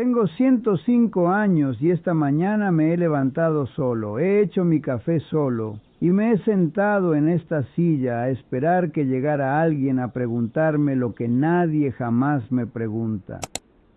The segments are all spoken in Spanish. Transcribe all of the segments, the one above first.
Tengo 105 años y esta mañana me he levantado solo, he hecho mi café solo y me he sentado en esta silla a esperar que llegara alguien a preguntarme lo que nadie jamás me pregunta.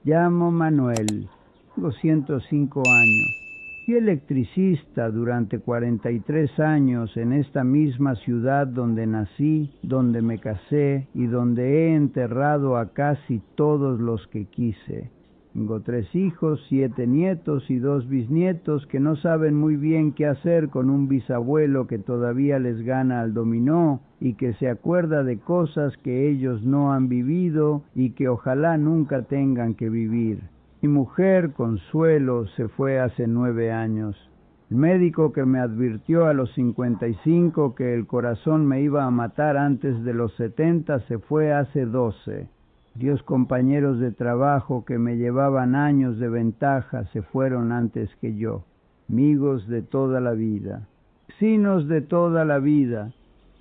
Llamo Manuel, tengo 105 años. Fui electricista durante 43 años en esta misma ciudad donde nací, donde me casé y donde he enterrado a casi todos los que quise. Tengo 3 hijos, 7 nietos y 2 bisnietos que no saben muy bien qué hacer con un bisabuelo que todavía les gana al dominó y que se acuerda de cosas que ellos no han vivido y que ojalá nunca tengan que vivir. Mi mujer, Consuelo, se fue hace 9 años. El médico que me advirtió a los 55 que el corazón me iba a matar antes de los 70 se fue hace 12. 10 compañeros de trabajo que me llevaban años de ventaja se fueron antes que yo. Amigos de toda la vida, vecinos de toda la vida,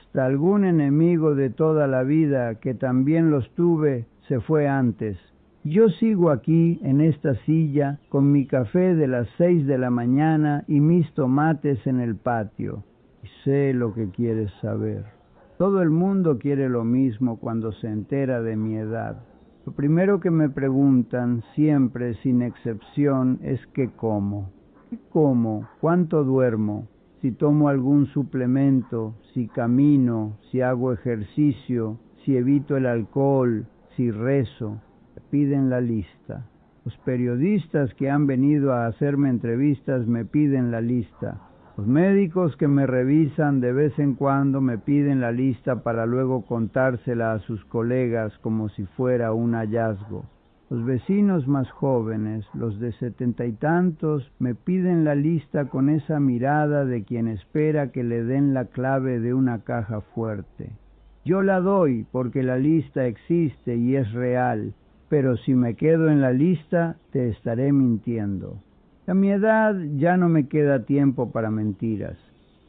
hasta algún enemigo de toda la vida que también los tuve se fue antes. Yo sigo aquí en esta silla con mi café de las 6 de la mañana y mis tomates en el patio. Y sé lo que quieres saber. Todo el mundo quiere lo mismo cuando se entera de mi edad. Lo primero que me preguntan, siempre sin excepción, es ¿qué como? ¿Qué como? ¿Cuánto duermo? Si tomo algún suplemento, si camino, si hago ejercicio, si evito el alcohol, si rezo. Me piden la lista. Los periodistas que han venido a hacerme entrevistas me piden la lista. Los médicos que me revisan de vez en cuando me piden la lista para luego contársela a sus colegas como si fuera un hallazgo. Los vecinos más jóvenes, los de 70 y tantos, me piden la lista con esa mirada de quien espera que le den la clave de una caja fuerte. Yo la doy porque la lista existe y es real, pero si me quedo en la lista, te estaré mintiendo. A mi edad ya no me queda tiempo para mentiras.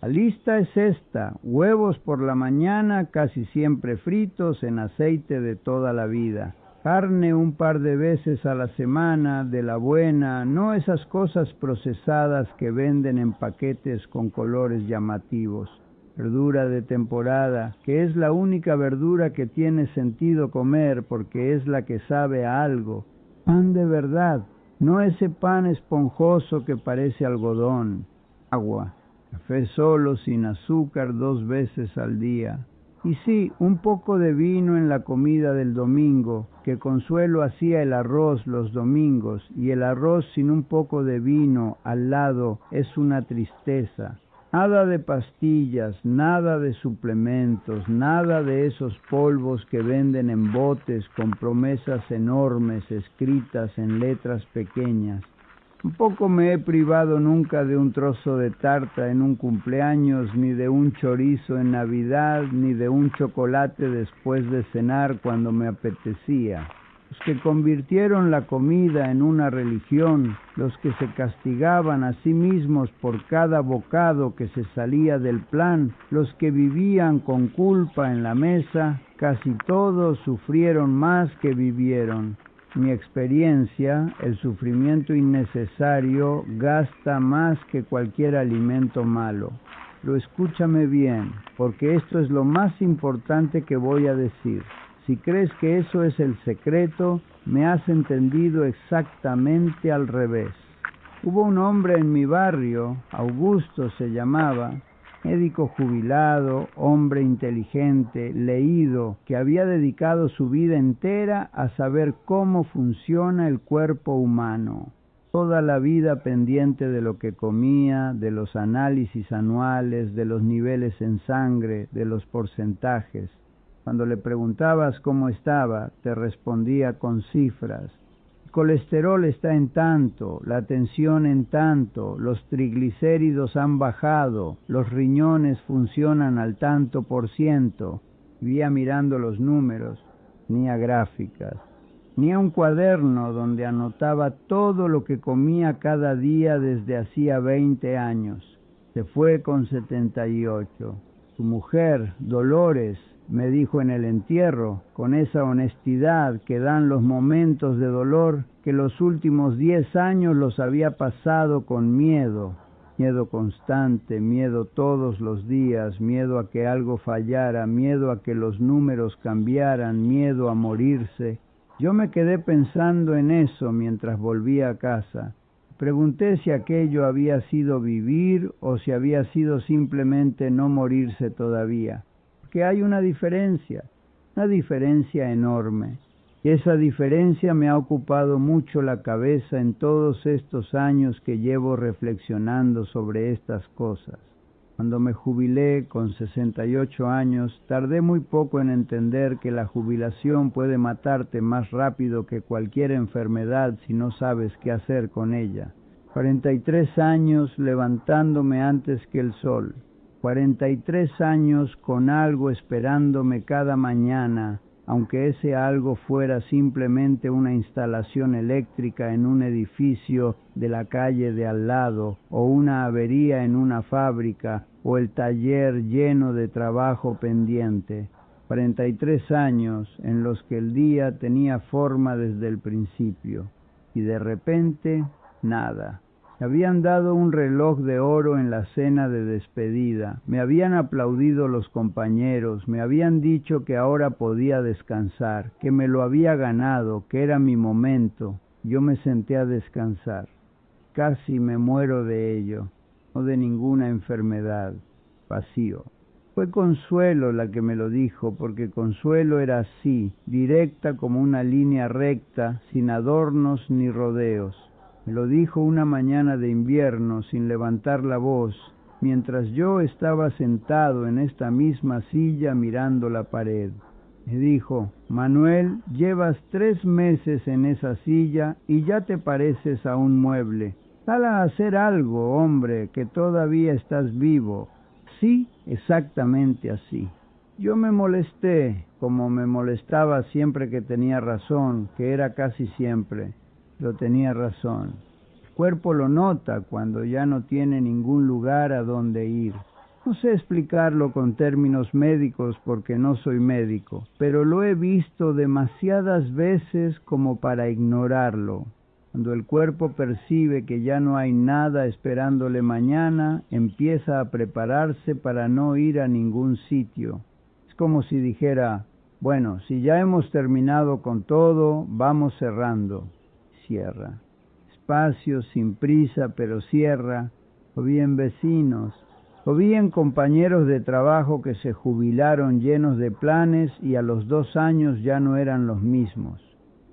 La lista es esta: huevos por la mañana, casi siempre fritos en aceite de toda la vida. Carne un par de veces a la semana, de la buena, no esas cosas procesadas que venden en paquetes con colores llamativos. Verdura de temporada, que es la única verdura que tiene sentido comer porque es la que sabe a algo. Pan de verdad. No ese pan esponjoso que parece algodón. Agua, café solo, sin azúcar, 2 veces al día. Y sí, un poco de vino en la comida del domingo, que Consuelo hacía el arroz los domingos, y el arroz sin un poco de vino al lado es una tristeza. Nada de pastillas, nada de suplementos, nada de esos polvos que venden en botes con promesas enormes escritas en letras pequeñas. Tampoco me he privado nunca de un trozo de tarta en un cumpleaños, ni de un chorizo en Navidad, ni de un chocolate después de cenar cuando me apetecía. Los que convirtieron la comida en una religión, los que se castigaban a sí mismos por cada bocado que se salía del plan, los que vivían con culpa en la mesa, casi todos sufrieron más que vivieron. Mi experiencia, el sufrimiento innecesario gasta más que cualquier alimento malo. Pero escúchame bien, porque esto es lo más importante que voy a decir. Si crees que eso es el secreto, me has entendido exactamente al revés. Hubo un hombre en mi barrio, Augusto se llamaba, médico jubilado, hombre inteligente, leído, que había dedicado su vida entera a saber cómo funciona el cuerpo humano. Toda la vida pendiente de lo que comía, de los análisis anuales, de los niveles en sangre, de los porcentajes. Cuando le preguntabas cómo estaba, te respondía con cifras. El colesterol está en tanto, la tensión en tanto, los triglicéridos han bajado, los riñones funcionan al tanto %. Vivía mirando los números, ni a gráficas, ni a un cuaderno donde anotaba todo lo que comía cada día desde hacía 20 años. Se fue con 78. Su mujer, Dolores, Me dijo en el entierro, con esa honestidad que dan los momentos de dolor, que los últimos 10 años los había pasado con miedo. Miedo constante, miedo todos los días, miedo a que algo fallara, miedo a que los números cambiaran, miedo a morirse. Yo me quedé pensando en eso mientras volvía a casa. Pregunté si aquello había sido vivir o si había sido simplemente no morirse todavía. Que hay una diferencia enorme. Y esa diferencia me ha ocupado mucho la cabeza en todos estos años que llevo reflexionando sobre estas cosas. Cuando me jubilé con 68 años, tardé muy poco en entender que la jubilación puede matarte más rápido que cualquier enfermedad si no sabes qué hacer con ella. 43 años levantándome antes que el sol. 43 años con algo esperándome cada mañana, aunque ese algo fuera simplemente una instalación eléctrica en un edificio de la calle de al lado, o una avería en una fábrica, o el taller lleno de trabajo pendiente. 43 años en los que el día tenía forma desde el principio, y de repente, nada. Me habían dado un reloj de oro en la cena de despedida, me habían aplaudido los compañeros, me habían dicho que ahora podía descansar, que me lo había ganado, que era mi momento. Yo me senté a descansar. Casi me muero de ello, no de ninguna enfermedad. Vacío. Fue Consuelo la que me lo dijo, porque Consuelo era así, directa como una línea recta, sin adornos ni rodeos. Me lo dijo una mañana de invierno, sin levantar la voz, mientras yo estaba sentado en esta misma silla mirando la pared. Me dijo: Manuel, llevas 3 meses en esa silla y ya te pareces a un mueble. Sal a hacer algo, hombre, que todavía estás vivo. Sí, exactamente así. Yo me molesté, como me molestaba siempre que tenía razón, que era casi siempre. Pero tenía razón. El cuerpo lo nota cuando ya no tiene ningún lugar a donde ir. No sé explicarlo con términos médicos porque no soy médico, pero lo he visto demasiadas veces como para ignorarlo. Cuando el cuerpo percibe que ya no hay nada esperándole mañana, empieza a prepararse para no ir a ningún sitio. Es como si dijera: bueno, si ya hemos terminado con todo, vamos cerrando. Cierra. Despacio, sin prisa, pero cierra. O bien vecinos, o bien compañeros de trabajo que se jubilaron llenos de planes y a los 2 años ya no eran los mismos.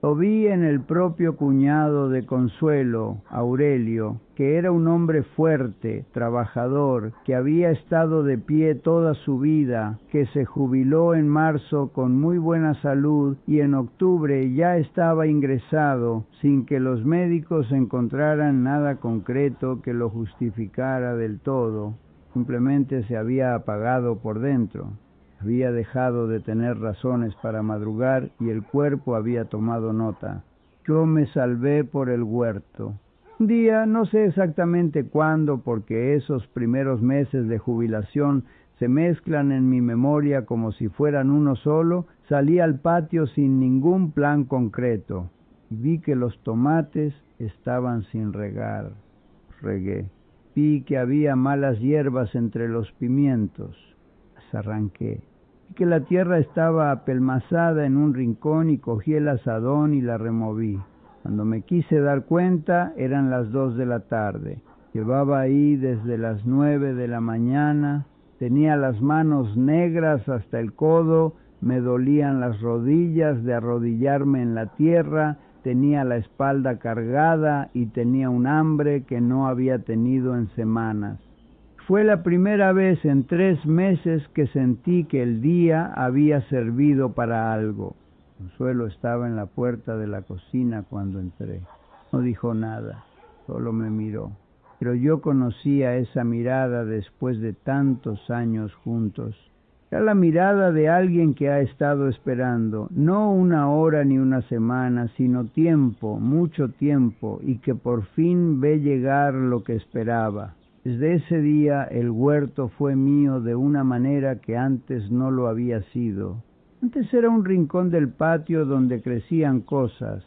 Lo vi en el propio cuñado de Consuelo, Aurelio, que era un hombre fuerte, trabajador, que había estado de pie toda su vida, que se jubiló en marzo con muy buena salud y en octubre ya estaba ingresado, sin que los médicos encontraran nada concreto que lo justificara del todo. Simplemente se había apagado por dentro. Había dejado de tener razones para madrugar y el cuerpo había tomado nota. Yo me salvé por el huerto. Un día, no sé exactamente cuándo, porque esos primeros meses de jubilación se mezclan en mi memoria como si fueran uno solo, salí al patio sin ningún plan concreto. Vi que los tomates estaban sin regar. Regué. Vi que había malas hierbas entre los pimientos. Las arranqué. Que la tierra estaba apelmazada en un rincón y cogí el azadón y la removí. Cuando me quise dar cuenta, eran las 2 de la tarde. Llevaba ahí desde las 9 de la mañana, tenía las manos negras hasta el codo, me dolían las rodillas de arrodillarme en la tierra, tenía la espalda cargada y tenía un hambre que no había tenido en semanas. Fue la primera vez en 3 meses que sentí que el día había servido para algo. Consuelo estaba en la puerta de la cocina cuando entré. No dijo nada, solo me miró. Pero yo conocía esa mirada después de tantos años juntos. Era la mirada de alguien que ha estado esperando, no 1 hora ni 1 semana, sino tiempo, mucho tiempo, y que por fin ve llegar lo que esperaba. Desde ese día el huerto fue mío de una manera que antes no lo había sido. Antes era un rincón del patio donde crecían cosas.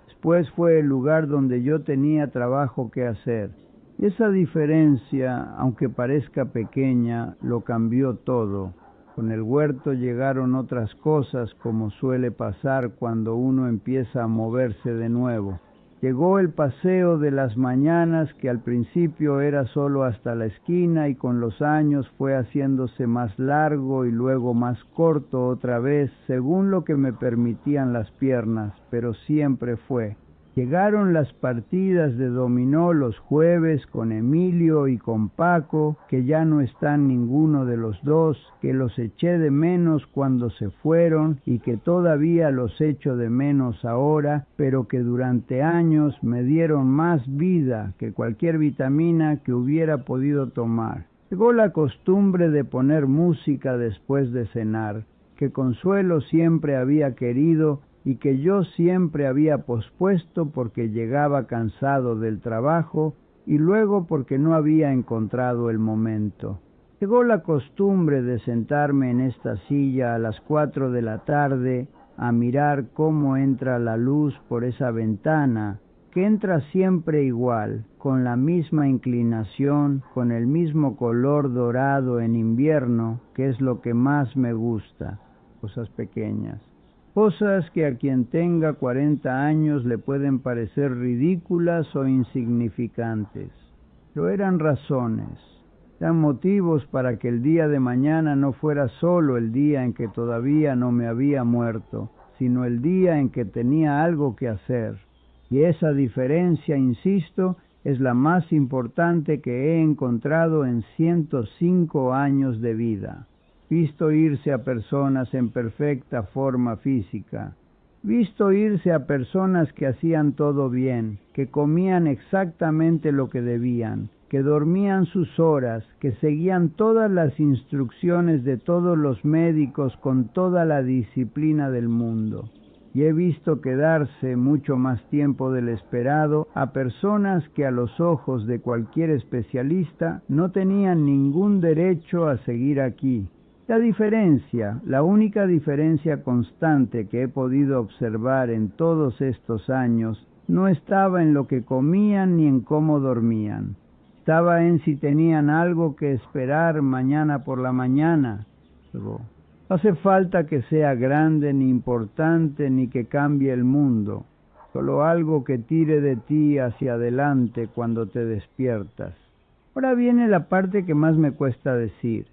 Después fue el lugar donde yo tenía trabajo que hacer. Y esa diferencia, aunque parezca pequeña, lo cambió todo. Con el huerto llegaron otras cosas, como suele pasar cuando uno empieza a moverse de nuevo. Llegó el paseo de las mañanas, que al principio era solo hasta la esquina y con los años fue haciéndose más largo y luego más corto otra vez, según lo que me permitían las piernas, pero siempre fue. Llegaron las partidas de dominó los jueves con Emilio y con Paco, que ya no están ninguno de los dos, que los eché de menos cuando se fueron y que todavía los echo de menos ahora, pero que durante años me dieron más vida que cualquier vitamina que hubiera podido tomar. Llegó la costumbre de poner música después de cenar, que Consuelo siempre había querido y que yo siempre había pospuesto porque llegaba cansado del trabajo y luego porque no había encontrado el momento. Llegó la costumbre de sentarme en esta silla a las 4 de la tarde a mirar cómo entra la luz por esa ventana, que entra siempre igual, con la misma inclinación, con el mismo color dorado en invierno, que es lo que más me gusta, cosas pequeñas. Cosas que a quien tenga 40 años le pueden parecer ridículas o insignificantes, pero eran razones, eran motivos para que el día de mañana no fuera solo el día en que todavía no me había muerto, sino el día en que tenía algo que hacer. Y esa diferencia, insisto, es la más importante que he encontrado en 105 años de vida. Visto irse a personas en perfecta forma física, visto irse a personas que hacían todo bien, que comían exactamente lo que debían, que dormían sus horas, que seguían todas las instrucciones de todos los médicos con toda la disciplina del mundo. Y he visto quedarse mucho más tiempo del esperado a personas que a los ojos de cualquier especialista no tenían ningún derecho a seguir aquí. La diferencia, la única diferencia constante que he podido observar en todos estos años, no estaba en lo que comían ni en cómo dormían. Estaba en si tenían algo que esperar mañana por la mañana. No hace falta que sea grande ni importante ni que cambie el mundo, solo algo que tire de ti hacia adelante cuando te despiertas. Ahora viene la parte que más me cuesta decir.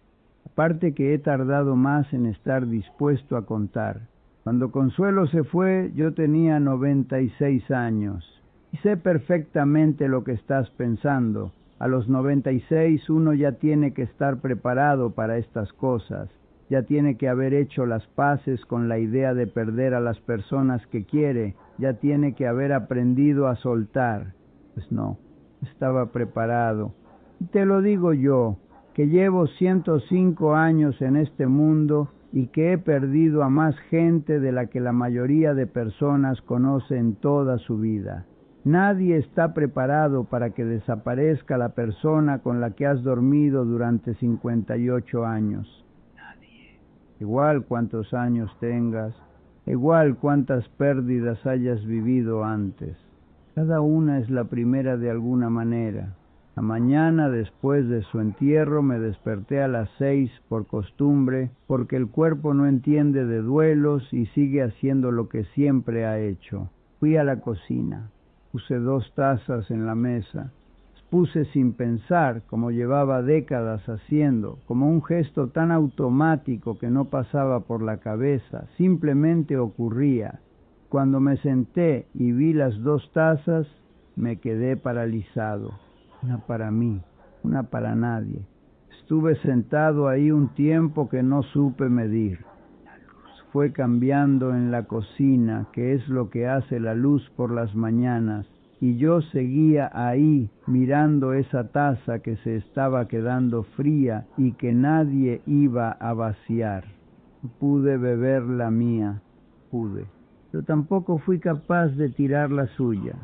Parte que he tardado más en estar dispuesto a contar. Cuando Consuelo se fue, yo tenía 96 años. Y sé perfectamente lo que estás pensando. A los 96 uno ya tiene que estar preparado para estas cosas. Ya tiene que haber hecho las paces con la idea de perder a las personas que quiere. Ya tiene que haber aprendido a soltar. Pues no, estaba preparado. Y te lo digo yo, que llevo 105 años en este mundo y que he perdido a más gente de la que la mayoría de personas conoce en toda su vida. Nadie está preparado para que desaparezca la persona con la que has dormido durante 58 años. Nadie. Igual cuántos años tengas, igual cuántas pérdidas hayas vivido antes. Cada una es la primera de alguna manera. La mañana después de su entierro me desperté a las 6 por costumbre, porque el cuerpo no entiende de duelos y sigue haciendo lo que siempre ha hecho. Fui a la cocina, puse 2 tazas en la mesa, puse sin pensar, como llevaba décadas haciendo, como un gesto tan automático que no pasaba por la cabeza, simplemente ocurría. Cuando me senté y vi las 2 tazas, me quedé paralizado. Una para mí, una para nadie. Estuve sentado ahí un tiempo que no supe medir. La luz fue cambiando en la cocina, que es lo que hace la luz por las mañanas, y yo seguía ahí mirando esa taza que se estaba quedando fría y que nadie iba a vaciar. Pude beber la mía, pude, pero tampoco fui capaz de tirar la suya.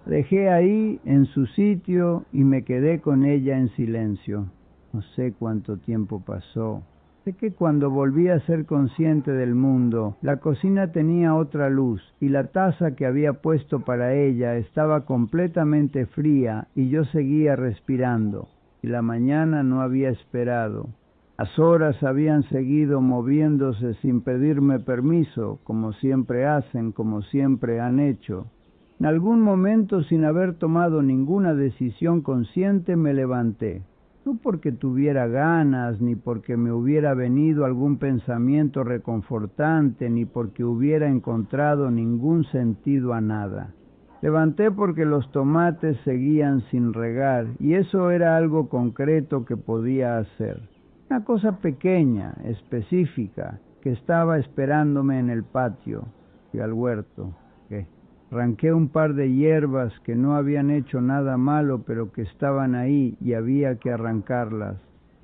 Dejé ahí en su sitio y me quedé con ella en silencio. No sé cuánto tiempo pasó. Sé que cuando volví a ser consciente del mundo, la cocina tenía otra luz y la taza que había puesto para ella estaba completamente fría y yo seguía respirando. Y la mañana no había esperado. Las horas habían seguido moviéndose sin pedirme permiso, como siempre hacen, como siempre han hecho. En algún momento, sin haber tomado ninguna decisión consciente, me levanté. No porque tuviera ganas, ni porque me hubiera venido algún pensamiento reconfortante, ni porque hubiera encontrado ningún sentido a nada. Levanté porque los tomates seguían sin regar, y eso era algo concreto que podía hacer. Una cosa pequeña, específica, que estaba esperándome en el patio. Fui al huerto. Arranqué un par de hierbas que no habían hecho nada malo, pero que estaban ahí y había que arrancarlas.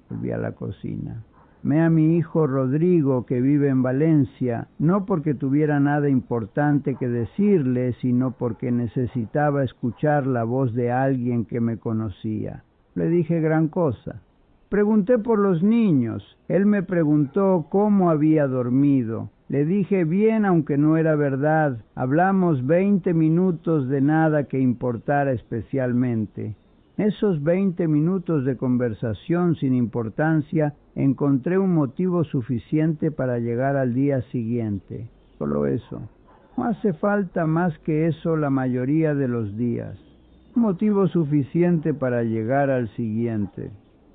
Volví a la cocina. Llamé a mi hijo Rodrigo, que vive en Valencia, no porque tuviera nada importante que decirle, sino porque necesitaba escuchar la voz de alguien que me conocía. Le dije gran cosa. Pregunté por los niños. Él me preguntó cómo había dormido. Le dije bien, aunque no era verdad. Hablamos 20 minutos de nada que importara especialmente. En esos 20 minutos de conversación sin importancia, encontré un motivo suficiente para llegar al día siguiente. Solo eso. No hace falta más que eso la mayoría de los días. Un motivo suficiente para llegar al siguiente.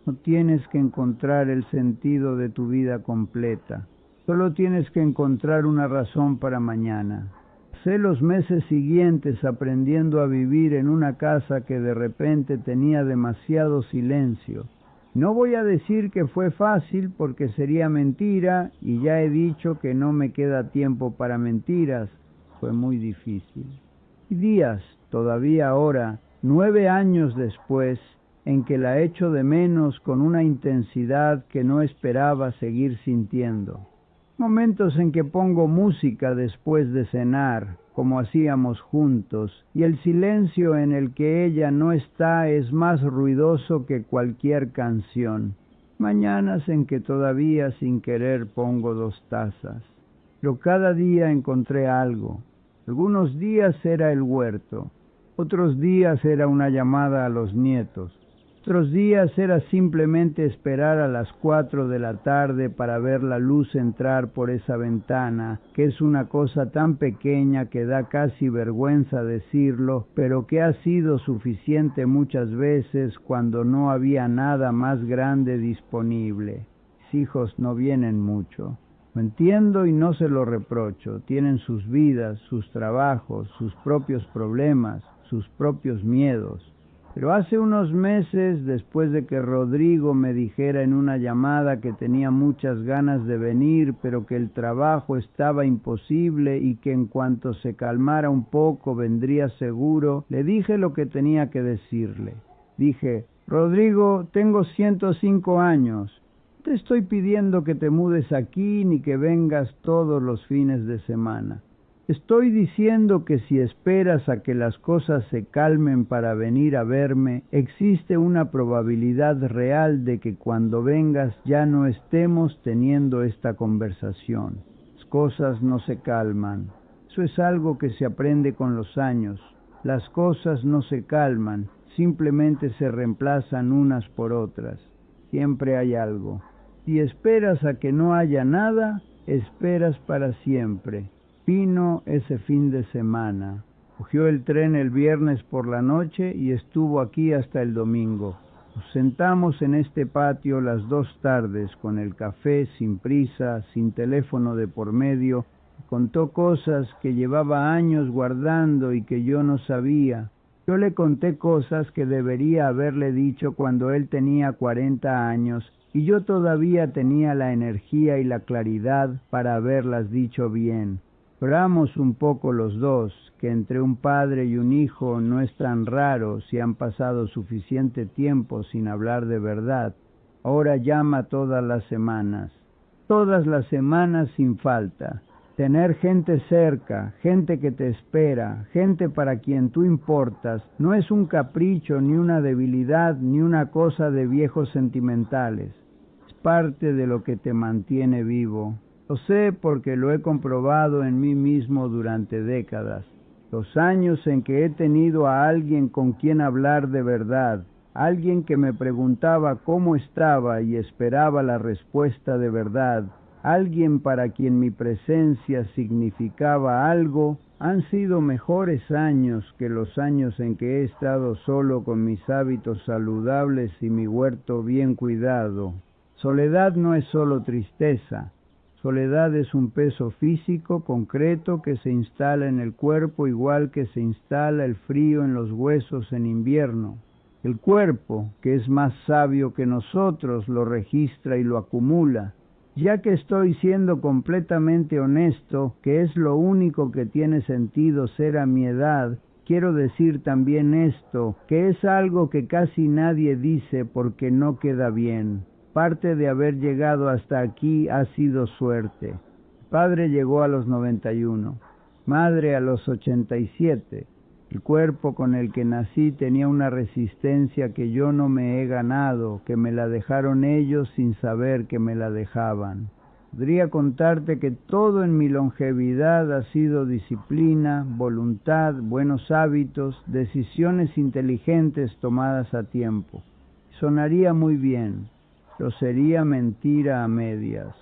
No tienes que encontrar el sentido de tu vida completa. Solo tienes que encontrar una razón para mañana. Pasé los meses siguientes aprendiendo a vivir en una casa que de repente tenía demasiado silencio. No voy a decir que fue fácil porque sería mentira, y ya he dicho que no me queda tiempo para mentiras. Fue muy difícil. Y días, todavía ahora, 9 años después, en que la echo de menos con una intensidad que no esperaba seguir sintiendo. Momentos en que pongo música después de cenar, como hacíamos juntos, y el silencio en el que ella no está es más ruidoso que cualquier canción. Mañanas en que todavía sin querer pongo 2 tazas. Pero cada día encontré algo. Algunos días era el huerto, otros días era una llamada a los nietos. Otros días era simplemente esperar a las 4 de la tarde para ver la luz entrar por esa ventana, que es una cosa tan pequeña que da casi vergüenza decirlo, pero que ha sido suficiente muchas veces cuando no había nada más grande disponible. Mis hijos no vienen mucho. Lo entiendo y no se lo reprocho. Tienen sus vidas, sus trabajos, sus propios problemas, sus propios miedos. Pero hace unos meses, después de que Rodrigo me dijera en una llamada que tenía muchas ganas de venir, pero que el trabajo estaba imposible y que en cuanto se calmara un poco vendría seguro, le dije lo que tenía que decirle. Dije: Rodrigo, tengo 105 años. No te estoy pidiendo que te mudes aquí ni que vengas todos los fines de semana. Estoy diciendo que si esperas a que las cosas se calmen para venir a verme, existe una probabilidad real de que cuando vengas ya no estemos teniendo esta conversación. Las cosas no se calman. Eso es algo que se aprende con los años. Las cosas no se calman, simplemente se reemplazan unas por otras. Siempre hay algo. Si esperas a que no haya nada, esperas para siempre. Vino ese fin de semana. Cogió el tren el viernes por la noche y estuvo aquí hasta el domingo. Nos sentamos en este patio las 2 tardes con el café sin prisa, sin teléfono de por medio. Contó cosas que llevaba años guardando y que yo no sabía. Yo le conté cosas que debería haberle dicho cuando él tenía 40 años y yo todavía tenía la energía y la claridad para haberlas dicho bien. Lloramos un poco los dos, que entre un padre y un hijo no es tan raro si han pasado suficiente tiempo sin hablar de verdad. Ahora llama todas las semanas sin falta. Tener gente cerca, gente que te espera, gente para quien tú importas, no es un capricho, ni una debilidad, ni una cosa de viejos sentimentales. Es parte de lo que te mantiene vivo. Lo sé porque lo he comprobado en mí mismo durante décadas. Los años en que he tenido a alguien con quien hablar de verdad, alguien que me preguntaba cómo estaba y esperaba la respuesta de verdad, alguien para quien mi presencia significaba algo, han sido mejores años que los años en que he estado solo con mis hábitos saludables y mi huerto bien cuidado. Soledad no es solo tristeza. Soledad es un peso físico concreto que se instala en el cuerpo igual que se instala el frío en los huesos en invierno. El cuerpo, que es más sabio que nosotros, lo registra y lo acumula. Ya que estoy siendo completamente honesto, que es lo único que tiene sentido ser a mi edad, quiero decir también esto, que es algo que casi nadie dice porque no queda bien. Parte de haber llegado hasta aquí ha sido suerte. Padre llegó a los 91, madre a los 87. El cuerpo con el que nací tenía una resistencia que yo no me he ganado, que me la dejaron ellos sin saber que me la dejaban. Podría contarte que todo en mi longevidad ha sido disciplina, voluntad, buenos hábitos, decisiones inteligentes tomadas a tiempo. Sonaría muy bien, pero sería mentira a medias.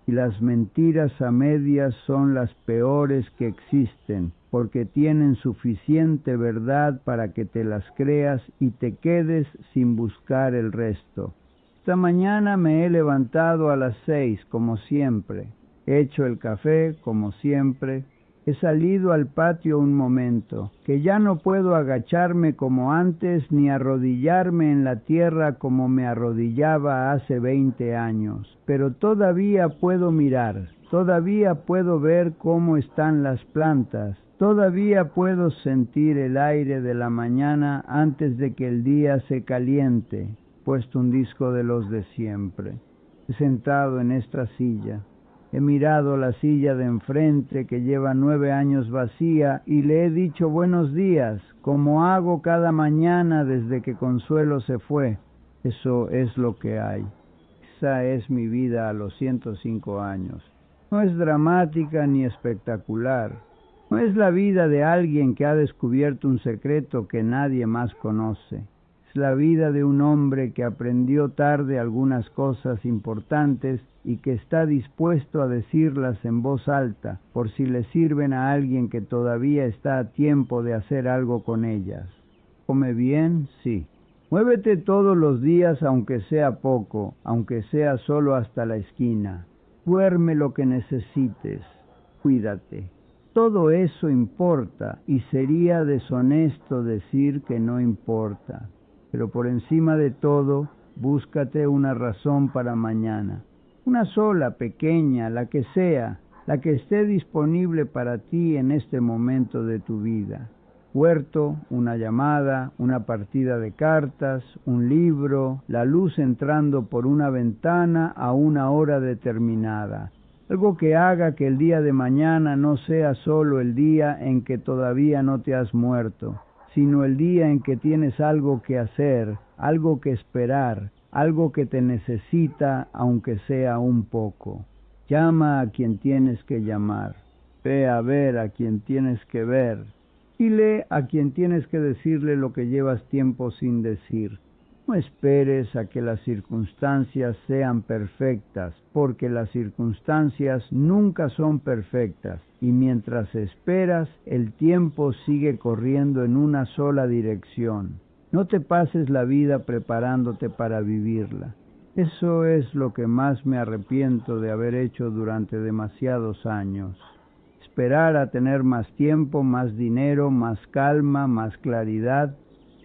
Y las mentiras a medias son las peores que existen, porque tienen suficiente verdad para que te las creas y te quedes sin buscar el resto. Esta mañana me he levantado a las 6, como siempre. He hecho el café, como siempre. He salido al patio un momento, que ya no puedo agacharme como antes ni arrodillarme en la tierra como me arrodillaba hace 20 años, pero todavía puedo mirar, todavía puedo ver cómo están las plantas, todavía puedo sentir el aire de la mañana antes de que el día se caliente. He puesto un disco de los de siempre. He sentado en esta silla. He mirado la silla de enfrente que lleva 9 años vacía y le he dicho buenos días, como hago cada mañana desde que Consuelo se fue. Eso es lo que hay. Esa es mi vida a los 105 años. No es dramática ni espectacular. No es la vida de alguien que ha descubierto un secreto que nadie más conoce. Es la vida de un hombre que aprendió tarde algunas cosas importantes y que está dispuesto a decirlas en voz alta, por si le sirven a alguien que todavía está a tiempo de hacer algo con ellas. ¿Come bien? Sí. Muévete todos los días aunque sea poco, aunque sea solo hasta la esquina. Duerme lo que necesites. Cuídate. Todo eso importa y sería deshonesto decir que no importa. Pero por encima de todo, búscate una razón para mañana. Una sola, pequeña, la que sea, la que esté disponible para ti en este momento de tu vida. Huerto, una llamada, una partida de cartas, un libro, la luz entrando por una ventana a una hora determinada. Algo que haga que el día de mañana no sea solo el día en que todavía no te has muerto, sino el día en que tienes algo que hacer, algo que esperar, algo que te necesita, aunque sea un poco. Llama a quien tienes que llamar. Ve a ver a quien tienes que ver. Dile a quien tienes que decirle lo que llevas tiempo sin decir. No esperes a que las circunstancias sean perfectas, porque las circunstancias nunca son perfectas, y mientras esperas, el tiempo sigue corriendo en una sola dirección. No te pases la vida preparándote para vivirla. Eso es lo que más me arrepiento de haber hecho durante demasiados años. Esperar a tener más tiempo, más dinero, más calma, más claridad.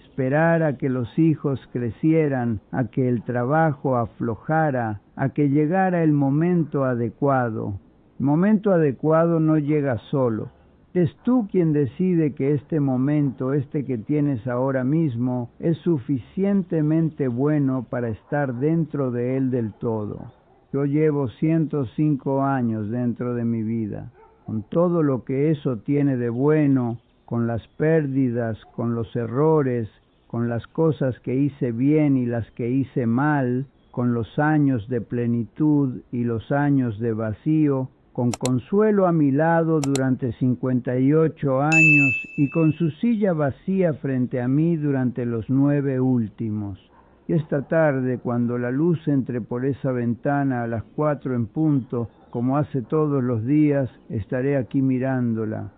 Esperar a que los hijos crecieran, a que el trabajo aflojara, a que llegara el momento adecuado. El momento adecuado no llega solo. Es tú quien decide que este momento, este que tienes ahora mismo, es suficientemente bueno para estar dentro de él del todo. Yo llevo 105 años dentro de mi vida. con todo lo que eso tiene de bueno, con las pérdidas, con los errores, con las cosas que hice bien y las que hice mal, con los años de plenitud y los años de vacío, con Consuelo a mi lado durante 58 años y con su silla vacía frente a mí durante los 9 últimos. Y esta tarde, cuando la luz entre por esa ventana a las 4 en punto, como hace todos los días, estaré aquí mirándola.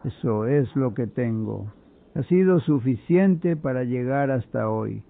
Eso es lo que tengo. Ha sido suficiente para llegar hasta hoy.